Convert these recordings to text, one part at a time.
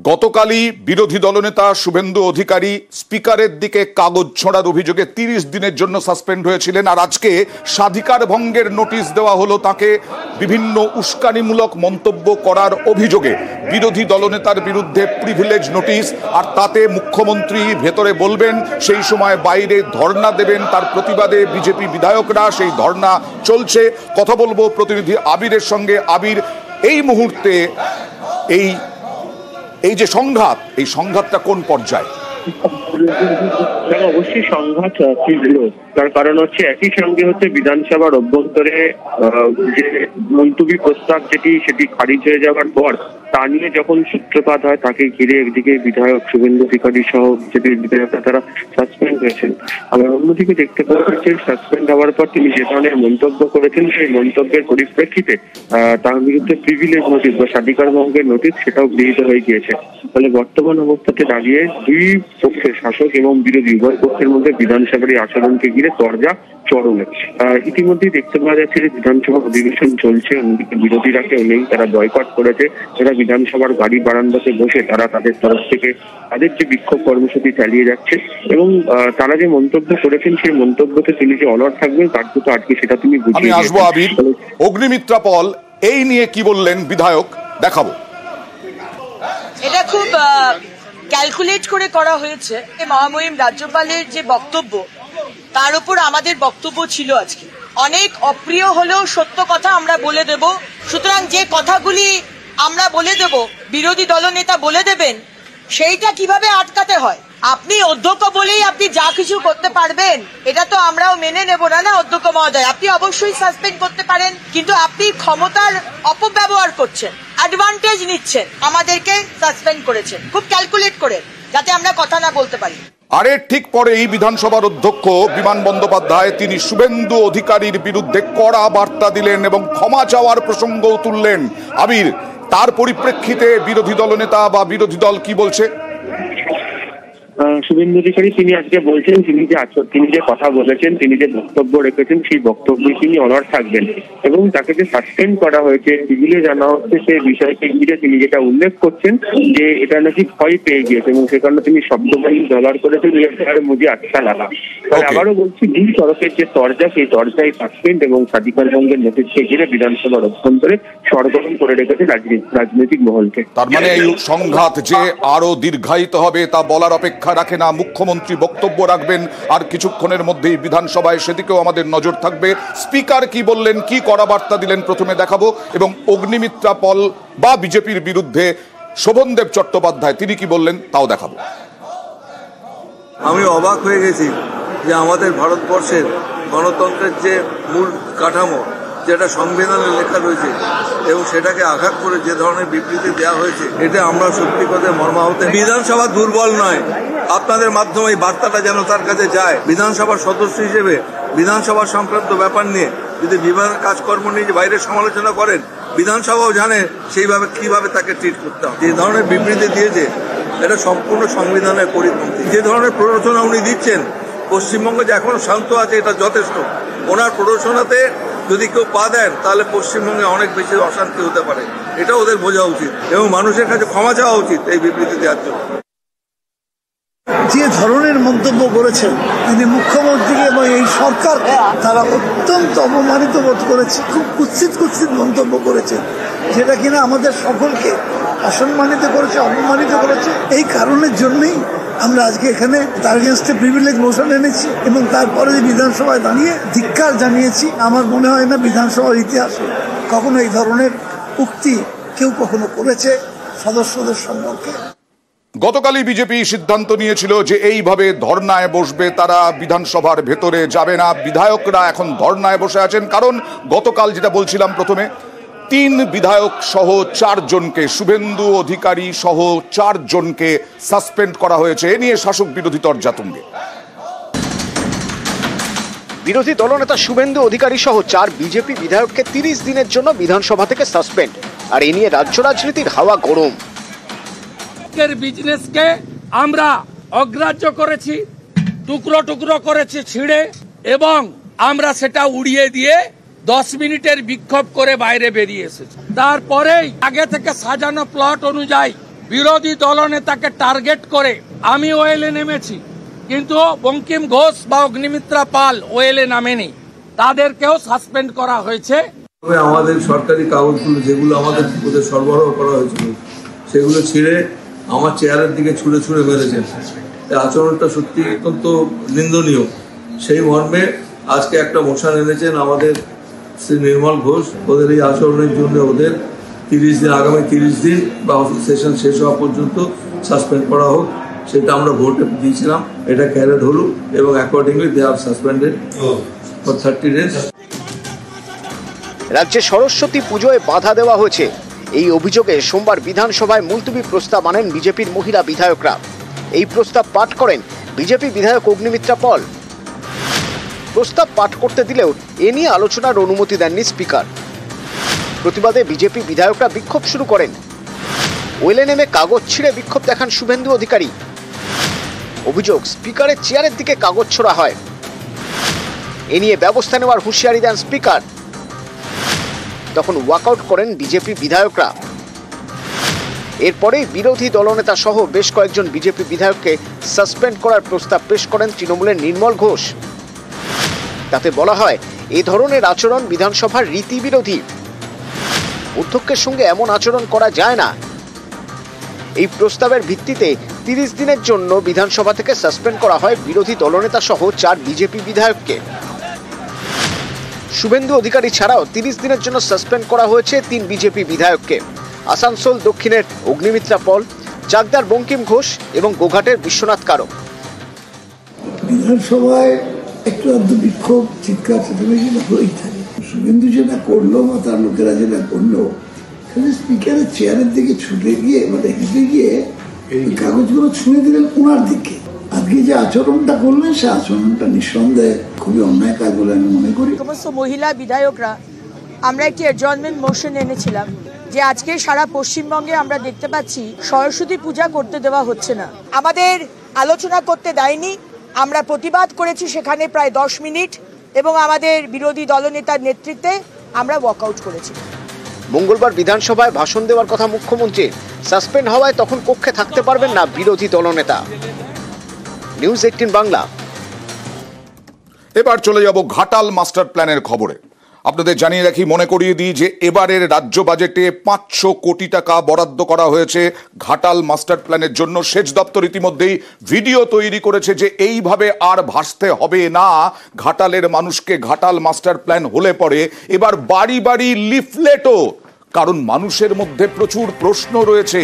গতকালই বিরোধী দলনেতা শুভেন্দু অধিকারী স্পিকারের দিকে কাগজ ছোঁড়ার অভিযোগে 30 দিনের জন্য সাসপেন্ড হয়েছিলেন, আর আজকে স্বাধিকার ভঙ্গের নোটিশ দেওয়া হলো তাকে বিভিন্ন উস্কানিমূলক মন্তব্য করার অভিযোগে। বিরোধী দলনেতার বিরুদ্ধে প্রিভিলেজ নোটিশ, আর তাতে মুখ্যমন্ত্রী ভেতরে বলবেন, সেই সময় বাইরে ধর্ণা দেবেন। তার প্রতিবাদে বিজেপি বিধায়করা, সেই ধর্ণা চলছে। কথা বলবো প্রতিনিধি আবিরের সঙ্গে। আবির, এই মুহূর্তে এই যে সংঘাত, এই সংঘাতটা কোন পর্যায়ে? অবশ্যই সংঘাত তীব্র। তার কারণ হচ্ছে একই সঙ্গে বিধানসভার অভ্যন্তরে যে মুলতুবি প্রস্তাব সেটি খারিজ হয়ে যাওয়ার পর তা নিয়ে যখন সূত্রপাত হয়, তাকে ঘিরে একদিকে বিধায়ক শুভেন্দু অধিকারী সহ বিজেপির বিধায়করা তারা সাসপেন্ড হয়েছেন। আবার অন্যদিকে দেখতে পাওয়া যাচ্ছে সাসপেন্ড হওয়ার পর তিনি যে ধরনের মন্তব্য করেছেন, সেই মন্তব্যের পরিপ্রেক্ষিতে তার বিরুদ্ধে প্রিভিলেজ নোটিশ বা স্বাধিকার ভঙ্গের নোটিশ সেটাও গৃহীত হয়ে গিয়েছে। ফলে বর্তমান অবস্থাতে দাঁড়িয়ে দুই পক্ষের, শাসক এবং বিরোধী উভয় পক্ষের মধ্যে বিধানসভার এই আচরণকে ঘিরে তরজা চরমে। ইতিমধ্যেই দেখতে পাওয়া যাচ্ছে যে বিধানসভা অধিবেশন চলছে, অন্যদিকে বিরোধীরা কেউ নেই, তারা বয়কট করেছে। তারা বিধানসভার গাড়ি বারান্দাতে বসে তারা তাদের তরফ থেকে তাদের যে বিক্ষোভ কর্মসূচি চালিয়ে যাচ্ছে, এবং তারা যে মন্তব্য করেছেন সেই মন্তব্যতে তিনি যে অনড় থাকবেন তার তো আজকে সেটা তিনি বুঝিয়ে দিয়েছেন। অগ্নিমিত্রা পল এই নিয়ে কি বললেন বিধায়ক, দেখাবো। এটা খুব ক্যালকুলেট করে করা হয়েছে। মহামহিম রাজ্যপালের যে বক্তব্য, তার উপর আমাদের বক্তব্য ছিল আজকে। অনেক অপ্রিয় হলেও সত্য কথা আমরা বলে দেব। সুতরাং যে কথাগুলি আমরা বলে দেব, বিরোধী দলনেতা বলে দেবেন, সেইটা কিভাবে আটকাতে হয়। আপনি অধ্যক্ষ বলেই আপনি যা কিছু করতে পারবেন, এটা তো আমরাও মেনে নেব না। অধ্যক্ষ মহোদয়, আপনি অবশ্যই সাসপেন্ড করতে পারেন, কিন্তু আপনি ক্ষমতার অপব্যবহার করছেন, অ্যাডভান্টেজ নিচ্ছেন, আমাদেরকে সাসপেন্ড করেছেন খুব ক্যালকুলেট করে, যাতে আমরা কথা না বলতে পারি। আরে ঠিক পরে এই বিধানসভার অধ্যক্ষ বিমান বন্দ্যোপাধ্যায় তিনি শুভেন্দু অধিকারীর বিরুদ্ধে কড়া বার্তা দিলেন এবং ক্ষমা চাওয়ার প্রসঙ্গও তুললেন। আবির, তার পরিপ্রেক্ষিতে বিরোধী দলনেতা বা বিরোধী দল কি বলছে? শুভেন্দু অধিকারী তিনি আজকে বলছেন, তিনি যে কথা বলেছেন, তিনি যে বক্তব্য রেখেছেন, সেই বক্তব্যে তিনি অনড় থাকবেন, এবং তাকে যে সাসপেন্ড করা হয়েছে, সিভিলে জানা হচ্ছে সেই বিষয়কে ঘিরে তিনি যেটা উল্লেখ করছেন যে এটা নাকি ভয় পেয়ে গিয়েছে, এবং সে কারণে তিনি শব্দবাহী ব্যবহার করেছেন মুঝে আচ্ছা লাগা। তবে আবারও বলছি, দুই তরফের যে তরজা, সেই তরজায় সাসপেন্ড এবং স্বাধিকার ভঙ্গের নোটিশকে ঘিরে বিধানসভার অভ্যন্তরে সরগরম করে রেখেছে রাজনৈতিক মহলকে। তার মানে এই সংঘাত যে আরো দীর্ঘায়িত হবে তা বলার অপেক্ষা রাখে না। মুখ্যমন্ত্রী বক্তব্য রাখবেন আর কিছুক্ষণের মধ্যেই বিধানসভায়, সেদিকেও আমাদের নজর থাকবে। স্পিকার কি বললেন, কি কড়া বার্তা দিলেন, প্রথমে দেখাবো, এবং অগ্নিমিত্রা পল বা বিজেপির বিরুদ্ধে শোভনদেব চট্টোপাধ্যায় তিনি কি বললেন তাও দেখাবো। আমি অবাক হয়ে গেছি যে আমাদের ভারতবর্ষের গণতন্ত্রের যে মূল কাঠামো, যেটা সংবিধানে লেখা রয়েছে, এবং সেটাকে আঘাত করে যে ধরনের বিবৃতি দেওয়া হয়েছে, এটা আমরা সত্যি কথা মর্মাহত। বিধানসভা দুর্বল নয়, আপনাদের মাধ্যমে এই বার্তাটা যেন তার কাছে যায়। বিধানসভার সদস্য হিসেবে বিধানসভা সংক্রান্ত ব্যাপার নিয়ে যদি বিভাগের কাজকর্ম নিয়ে বাইরের সমালোচনা করেন, বিধানসভাও জানে সেইভাবে কিভাবে তাকে ট্রিট করতে হবে। যে ধরনের বিবৃতি দিয়েছে এটা সম্পূর্ণ সংবিধানের পরিপন্থী। যে ধরনের প্ররোচনা উনি দিচ্ছেন, পশ্চিমবঙ্গ যে এখনো শান্ত আছে এটা যথেষ্ট। ওনার প্ররোচনাতে যদি কেউ পা দেন তাহলে পশ্চিমবঙ্গে অনেক বেশি অশান্তি হতে পারে, এটা ওদের বোঝা উচিত, এবং মানুষের কাছে ক্ষমা চাওয়া উচিত এই বিবৃতি দেওয়ার জন্য। যে ধরনের মন্তব্য করেছেন তিনি মুখ্যমন্ত্রীকে এবং এই সরকার, তারা অত্যন্ত অপমানিত বোধ করেছে। খুব কুৎসিত মন্তব্য করেছেন, যেটা কিনা আমাদের সকলকে অসম্মানিত করেছে, অপমানিত করেছে। এই কারণের জন্যই আমরা আজকে এখানে তার এগেইনস্টে প্রিভিলেজ মোশন এনেছি, এবং তারপরে বিধানসভায় দাঁড়িয়ে ধিক্কার জানিয়েছি। আমার মনে হয় না বিধানসভার ইতিহাসে কখনো এই ধরনের উক্তি কেউ কখনো করেছে সদস্যদের সম্পর্কে। গতকালই বিজেপি সিদ্ধান্ত নিয়েছিল যে এইভাবে ধর্নায় বসবে, তারা বিধানসভার ভেতরে যাবে না। বিধায়করা এখন ধর্নায় বসে আছেন, কারণ গতকাল যেটা বলছিলাম প্রথমে, 3 বিধায়ক সহ 4 জনকে, শুভেন্দু অধিকারী সহ 4 জনকে সাসপেন্ড করা হয়েছে। এ নিয়ে শাসক বিরোধী তরজা তুঙ্গে। বিরোধী দলনেতা শুভেন্দু অধিকারী সহ 4 বিজেপি বিধায়ককে 30 দিনের জন্য বিধানসভা থেকে সাসপেন্ড, আর এ নিয়ে রাজ্য রাজনীতির হাওয়া গরম। বিজনেসকে আমরা অগ্রাহ্য করেছি, টুকরো টুকরো করেছি ছিঁড়ে, এবং আমরা সেটা উড়িয়ে দিয়ে 10 মিনিটের বিক্ষোভ করে বাইরে বেরিয়ে এসেছে। তারপরেই আগে থেকে সাজানো প্লট অনুযায়ী বিরোধী দলনেতাকে টার্গেট করে আমি ওয়েলে নেমেছি, কিন্তু বঙ্কিম ঘোষ বা অগ্নিমিত্রা পাল ওয়েলে নামেনি, তাদেরকেও সাসপেন্ড করা হয়েছে। আমাদের সরকারি কাগজগুলো যেগুলো আমাদের ওদের সরবরাহ করা হয়েছিল সেগুলো ছিঁড়ে আমার চেয়ারের দিকে ছুঁড়ে ছুঁড়ে মেরেছেন। এই আচরণটা সত্যি অত্যন্ত নিন্দনীয়। সেই মর্মে আজকে একটা মোশন এনেছেন আমাদের শ্রী নির্মল ঘোষ, ওদের এই আচরণের জন্য ওদের 30 দিন, আগামী 30 দিন বা সেশন শেষ হওয়া পর্যন্ত সাসপেন্ড করা হোক। সেটা আমরা ভোটে দিয়েছিলাম, এটা ক্যারেড হলো এবং accordingly they are suspended for 30 days। রাজ্যে সরস্বতী পুজোয় বাধা দেওয়া হয়েছে, এই অভিযোগে সোমবার বিধানসভায় মুলতবি প্রস্তাব আনেন বিজেপির মহিলা বিধায়করা। এই প্রস্তাব পাঠ করেন বিজেপি বিধায়ক অগ্নিমিত্রা পাল। প্রস্তাব পাঠ করতে দিলেও এ নিয়ে আলোচনার অনুমতি দেননি স্পিকার। প্রতিবাদে বিজেপি বিধায়করা বিক্ষোভ শুরু করেন। ওয়েলে নেমে কাগজ ছিঁড়ে বিক্ষোভ দেখান শুভেন্দু অধিকারী। অভিযোগ, স্পিকারের চেয়ারের দিকে কাগজ ছোড়া হয়। এ নিয়ে ব্যবস্থা নেওয়ার হুঁশিয়ারি দেন স্পিকার। তখন ওয়াকআউট করেন বিজেপি বিধায়করা। এরপরেই বিরোধী দলনেতা সহ বেশ কয়েকজন বিজেপি বিধায়ককে সাসপেন্ড করার প্রস্তাব পেশ করেন তৃণমূলের নির্মল ঘোষ। তাতে বলা হয়, এ ধরনের আচরণ বিধানসভার রীতি বিরোধী। অধ্যক্ষের সঙ্গে এমন আচরণ করা যায় না। এই প্রস্তাবের ভিত্তিতে 30 দিনের জন্য বিধানসভা থেকে সাসপেন্ড করা হয় বিরোধী দলনেতা সহ 4 বিজেপি বিধায়ককে। শুভেন্দু অধিকারী ছাড়াও 30 দিনের জন্য সাসপেন্ড করা হয়েছে 3 বিজেপি বিধায়ককে। আসানসোল দক্ষিণের অগ্নিমিত্রা পল, চাকদার বঙ্কিম ঘোষ এবং গোঘাটের বিশ্বনাথ কারক। বিধানসভায় একটু আধটু বিক্ষোভ, চিৎকার চেঁচামেচি হয়েই থাকে। শুভেন্দু যেটা করলো বা তার লোকেরা যেটা করলো, সেটা স্পিকারের চেয়ারের দিকে ছুটে গিয়ে মানে হেঁটে গিয়ে কাগজগুলো ছুঁড়ে দিলেন ওনার দিকে। আজকে যে আচরণটা করলেন সে আচরণটা নিঃসন্দেহে খুবই অন্যায় কাজ বলে আমি মনে করি। সমস্ত মহিলা বিধায়করা আমরা একটি অ্যাডজর্নমেন্ট মোশন এনেছিলাম যে আজকে সারা পশ্চিমবঙ্গে আমরা দেখতে পাচ্ছি সরস্বতী পূজা করতে দেওয়া হচ্ছে না। আমাদের আলোচনা করতে দেয়নি, আমরা প্রতিবাদ করেছি সেখানে প্রায় 10 মিনিট এবং আমাদের বিরোধী দলনেতার নেতৃত্বে আমরা ওয়াকআউট করেছি। মঙ্গলবার বিধানসভায় ভাষণ দেওয়ার কথা মুখ্যমন্ত্রী, সাসপেন্ড হওয়ায় তখন কক্ষে থাকতে পারবেন না বিরোধী দলনেতা। নিউজ 18 বাংলা। এবার চলে যাব ঘাটাল মাস্টার প্ল্যানের খবরে। আপনাদের জানিয়ে রাখি, মনে করিয়ে দিই যে এবারের রাজ্য বাজেটে 500 কোটি টাকা বরাদ্দ করা হয়েছে ঘাটাল মাস্টার প্ল্যানের জন্য। সেচ দপ্তর ইতিমধ্যেই ভিডিও তৈরি করেছে যে এইভাবে আর ভাসতে হবে না ঘাটালের মানুষকে। ঘাটাল মাস্টার প্ল্যান হলে পরে এবার বাড়ি বাড়ি লিফলেটও, কারণ মানুষের মধ্যে প্রচুর প্রশ্ন রয়েছে,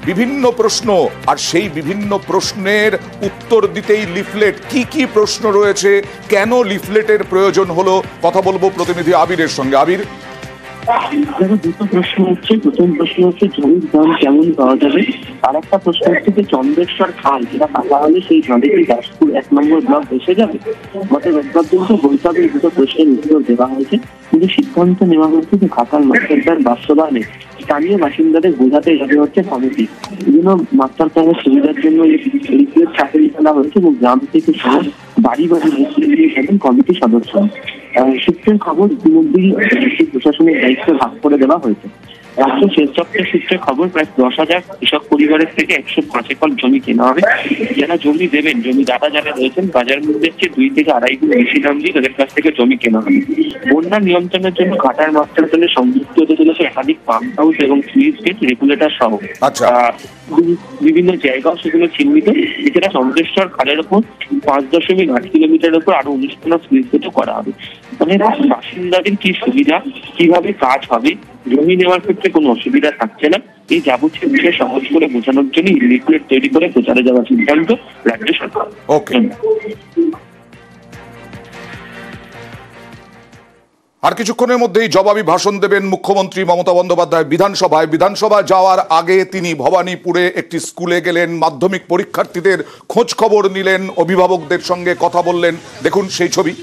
বিভিন্ন প্রশ্ন, আর সেই বিভিন্ন প্রশ্নের উত্তর দিতেই লিফলেট। কি কি প্রশ্ন রয়েছে, কেন লিফলেটের প্রয়োজন হলো, কথা বলবো প্রতিনিধি আবিরের সঙ্গে। আবির, দুটো প্রশ্ন হচ্ছে। প্রথম প্রশ্ন হচ্ছে জমির দাম কেমন পাওয়া যাবে, আর একটা প্রশ্ন হচ্ছে যে চন্দ্রেশ্বর খাল যেটা কাটা হলে সেই জলে কি দাসপুর 1 নম্বর ব্লক এসে যাবে। গত রোববার দিনকে বৈঠকে দুটো প্রশ্নের উত্তর দেওয়া হয়েছে, কিন্তু সিদ্ধান্ত নেওয়া হয়েছে যে ঘাটাল মাস্টার প্ল্যান বাস্তবায়নে স্থানীয় বাসিন্দাদের বোঝাতে যাবে হচ্ছে কমিটি। এই জন্য মাস্টার প্ল্যানের সুবিধার জন্য লিফলেট চাকরি ফেলা হয়েছে এবং গ্রাম থেকে সহ বাড়ি বাড়ি লিফলেট দিয়ে যাবেন কমিটির সদস্য। সূত্রের খবর, ইতিমধ্যেই প্রশাসনের দায়িত্ব ভাগ করে দেওয়া হয়েছে। রাজ্য সেচ দপ্তর সূত্রের খবর, প্রায় 10,000 কৃষক পরিবারের থেকে 105 একর জমি কেনা হবে। যারা জমি দেবেন, জমি দাতা যারা রয়েছেন, বাজার মূল্যের চেয়ে 2 থেকে 2.5 গুণ বেশি দাম দিয়ে তাদের কাছ থেকে জমি কেনা হবে। বন্যা নিয়ন্ত্রণের জন্য ঘাটাল মাস্টার প্ল্যানে সংযুক্ত হতে চলেছে একাধিক পাম্প হাউস এবং সুইচ গেট রেগুলেটর সহ বিভিন্ন জায়গাও সেগুলো চিহ্নিত। এছাড়া চন্দ্রেশ্বর খালের ওপর 5.8 কিলোমিটার উপর আরো 19টা সুইচ গেটও করা হবে। মানে বাসিন্দাদের কি সুবিধা, কিভাবে কাজ হবে, জমি নেওয়ার ক্ষেত্রে কোনো অসুবিধা থাকছে না, এই যাবতীয় বিষয় সহজ করে বোঝানোর জন্য লিফলেট তৈরি করে প্রচারে যাওয়ার সিদ্ধান্ত রাজ্য সরকার। আর কিছুক্ষণের মধ্যেই জবাবি ভাষণ দেবেন মুখ্যমন্ত্রী মমতা বন্দ্যোপাধ্যায় বিধানসভায়। বিধানসভা যাওয়ার আগে তিনি ভবানীপুরে একটি স্কুলে গেলেন, মাধ্যমিক পরীক্ষার্থীদের খোঁজ খবর নিলেন, অভিভাবকদের সঙ্গে কথা বললেন। দেখুন সেই ছবি।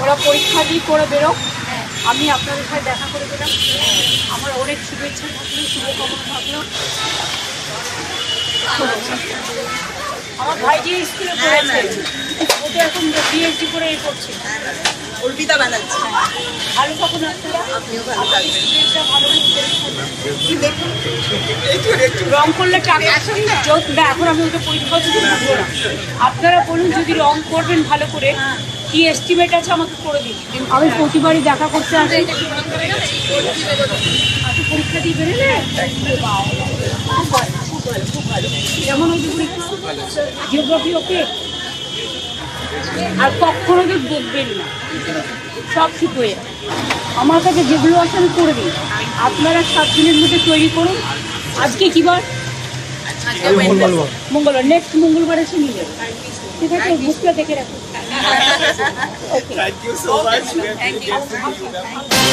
ওরা পরীক্ষা দিয়ে করে বেরো, আমি আপনাদের সাথে দেখা করে দিলাম। আমার অনেক শুভেচ্ছা থাকলো, শুভকামনা থাকলো। আমার ভাই যে স্কুলে পড়েছে ও তো এখন পিএইচডি করে করছে। অর্পিতা ব্যানার্জি। ভালো থাকুন আপনারা, আপনিও ভালো থাকবেন। স্টুডেন্টরা ভালো দেখুন রং করলে টাকা না, এখন আমি ওটা পরীক্ষা যদি বুঝবো না। আপনারা বলুন যদি রং করবেন ভালো করে, কি এস্টিমেট আছে আমাকে করে দিন। আমি প্রতিবারই দেখা করতে আসি। আপনি পরীক্ষা দিয়ে বেরোলে যেমন ওই পরীক্ষা জিওগ্রাফি ওকে, আর কখনো তো দেখবেন না, সব ঠিক হয়ে যাবে। আমার কাছে যেগুলো আছে আমি করে দিই, আপনারা 7 দিনের মধ্যে তৈরি করুন। আজকে কি বার? মঙ্গলবার। নেক্সট মঙ্গলবার এসে নিয়ে যাবে, ঠিক আছে? বুকটা দেখে রাখুন। ওকে, থ্যাংক ইউ সো মাচ।